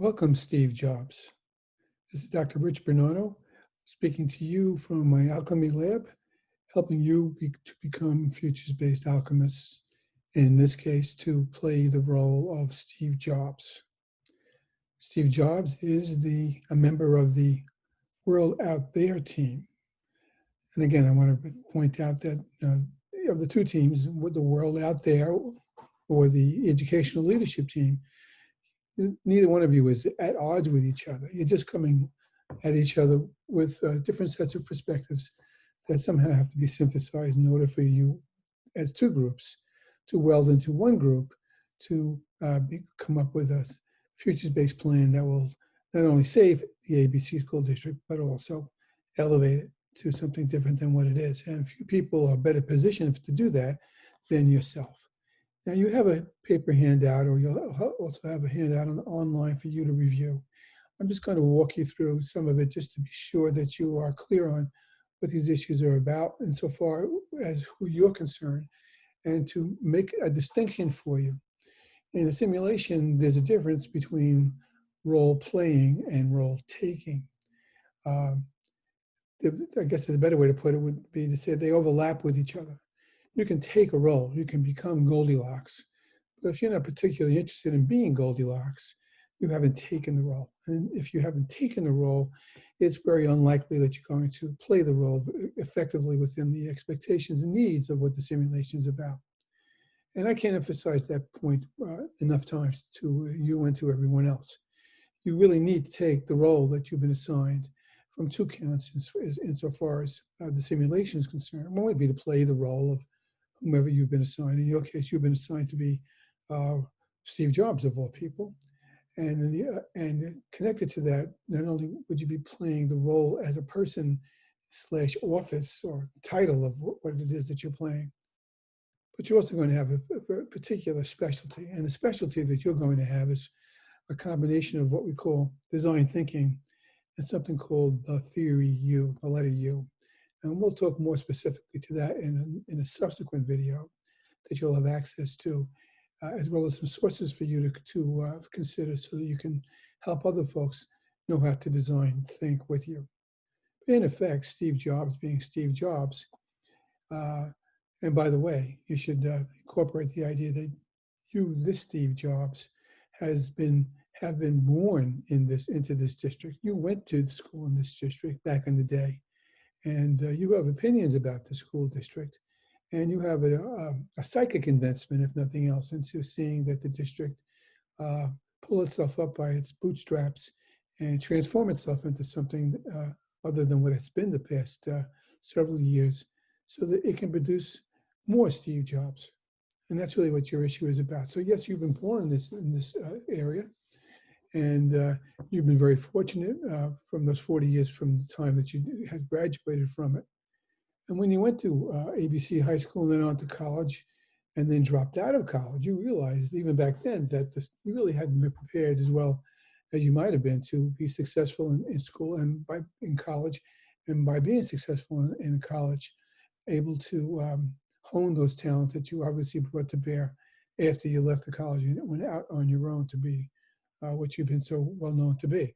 Welcome, Steve Jobs. This is Dr. Rich Bernardo speaking to you from my alchemy lab, helping you to become futures-based alchemists, in this case, to play the role of Steve Jobs. Steve Jobs is a member of the World Out There team. And again, I want to point out that of the two teams, with the World Out There or the Educational Leadership team, neither one of you is at odds with each other. You're just coming at each other with different sets of perspectives that somehow have to be synthesized in order for you as two groups to weld into one group to come up with a futures-based plan that will not only save the ABC school district, but also elevate it to something different than what it is. And few people are better positioned to do that than yourself. Now you have a paper handout, or you'll also have a handout online for you to review. I'm just going to walk you through some of it just to be sure that you are clear on what these issues are about insofar as who you're concerned, and to make a distinction for you. In a simulation, there's a difference between role playing and role taking. I guess a better way to put it would be to say they overlap with each other. You can take a role, you can become Goldilocks, but if you're not particularly interested in being Goldilocks, you haven't taken the role. And if you haven't taken the role, it's very unlikely that you're going to play the role effectively within the expectations and needs of what the simulation is about. And I can't emphasize that point enough times to you and to everyone else. You really need to take the role that you've been assigned from two counts insofar as the simulation is concerned. One would be to play the role of whomever you've been assigned. In your case, you've been assigned to be Steve Jobs, of all people. And connected to that, not only would you be playing the role as a person / office or title of what it is that you're playing, but you're also going to have a particular specialty. And the specialty that you're going to have is a combination of what we call design thinking and something called the theory U, the letter U. And we'll talk more specifically to that in a subsequent video that you'll have access to, as well as some sources for you to consider so that you can help other folks know how to design think with you. In effect, Steve Jobs being Steve Jobs, and by the way, you should incorporate the idea that this Steve Jobs, have been born into this district. You went to the school in this district back in the day, and you have opinions about the school district, and you have a psychic investment, if nothing else, into seeing that the district pull itself up by its bootstraps and transform itself into something other than what it's been the past several years, so that it can produce more Steve Jobs. And that's really what your issue is about. So yes, you've been born in this area, and you've been very fortunate from those 40 years from the time that you had graduated from it. And when you went to ABC High School and then on to college, and then dropped out of college, you realized even back then that you really hadn't been prepared as well as you might have been to be successful in school and in college, and by being successful in college, able to hone those talents that you obviously brought to bear after you left the college and went out on your own to be what you've been so well known to be.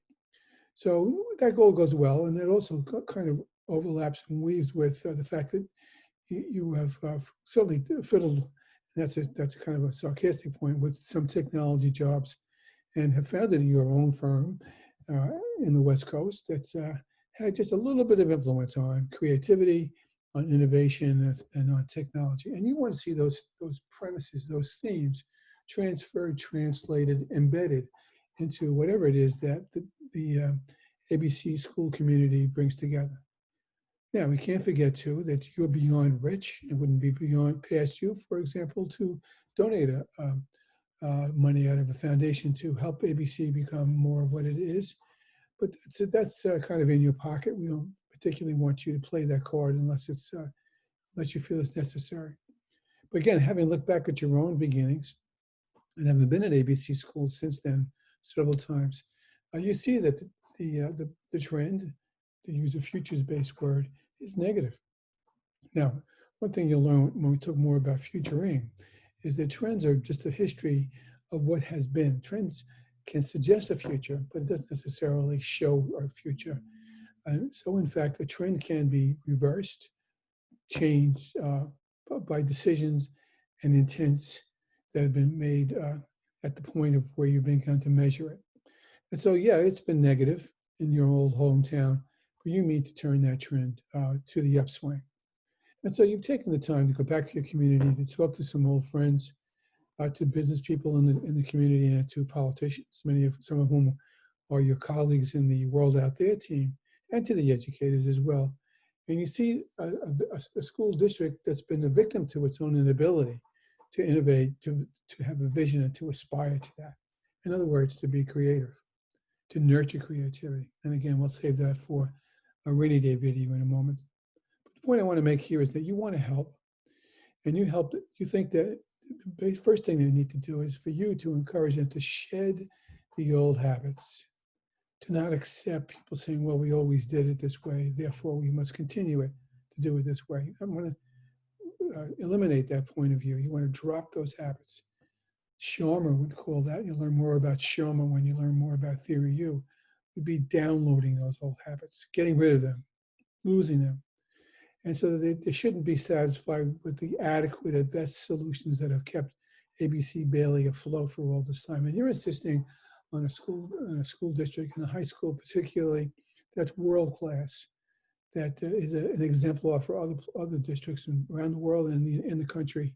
So that goal goes well, and it also kind of overlaps and weaves with the fact that you have certainly fiddled, and that's kind of a sarcastic point, with some technology jobs, and have founded your own firm in the West Coast that's had just a little bit of influence on creativity, on innovation, and on technology. And you want to see those premises, those themes transferred, translated, embedded into whatever it is that the ABC school community brings together. Now, we can't forget, too, that you're beyond rich. It wouldn't be past you, for example, to donate money out of a foundation to help ABC become more of what it is. But that's kind of in your pocket. We don't particularly want you to play that card unless you feel it's necessary. But again, having looked back at your own beginnings, and having been at ABC schools since then several times, you see that the trend, to use a futures-based word, is negative. Now, one thing you'll learn when we talk more about futuring is that trends are just a history of what has been. Trends can suggest a future, but it doesn't necessarily show our future. So in fact, a trend can be reversed, changed by decisions and intents that have been made at the point of where you've begun to measure it. And so, yeah, it's been negative in your old hometown, but you mean to turn that trend to the upswing. And so you've taken the time to go back to your community, to talk to some old friends, to business people in the community, and to politicians, some of whom are your colleagues in the World Out There team, and to the educators as well. And you see a school district that's been a victim to its own inability to innovate, to have a vision, and to aspire to that. In other words, to be creative, to nurture creativity. And again, we'll save that for a rainy day video in a moment. But the point I want to make here is that you want to help, and you think that the first thing they need to do is for you to encourage them to shed the old habits, to not accept people saying, well, we always did it this way, therefore we must continue it to do it this way. I want to eliminate that point of view. You want to drop those habits. Sharma would call that, you'll learn more about Sharma when you learn more about Theory U, would be downloading those old habits, getting rid of them, losing them. And so they shouldn't be satisfied with the adequate at best solutions that have kept ABC Bailey afloat for all this time. And you're insisting on a school district, and a high school particularly, that's world class, that is an exemplar for other districts around the world and in the country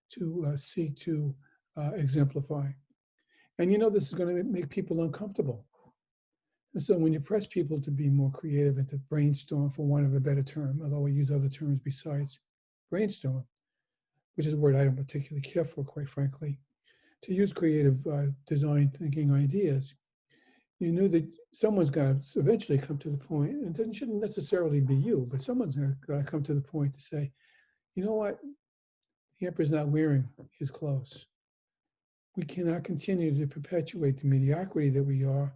to seek to exemplify. And you know this is going to make people uncomfortable. And so when you press people to be more creative and to brainstorm, for want of a better term, although we use other terms besides brainstorm, which is a word I don't particularly care for, quite frankly, to use creative design thinking ideas, you knew that someone's going to eventually come to the point, and it shouldn't necessarily be you, but someone's going to come to the point to say, you know what, the emperor's not wearing his clothes. We cannot continue to perpetuate the mediocrity that we are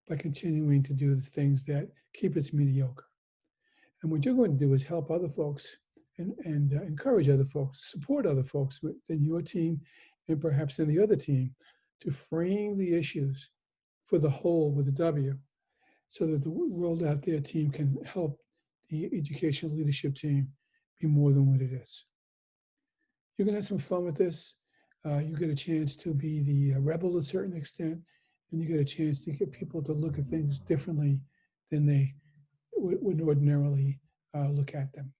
by continuing to do the things that keep us mediocre. And what you're going to do is help other folks and encourage other folks, support other folks within your team and perhaps in the other team to frame the issues for the whole with a W, so that the World Out There team can help the educational leadership team be more than what it is. You're going to have some fun with this. You get a chance to be the rebel to a certain extent, and you get a chance to get people to look at things differently than they would ordinarily look at them.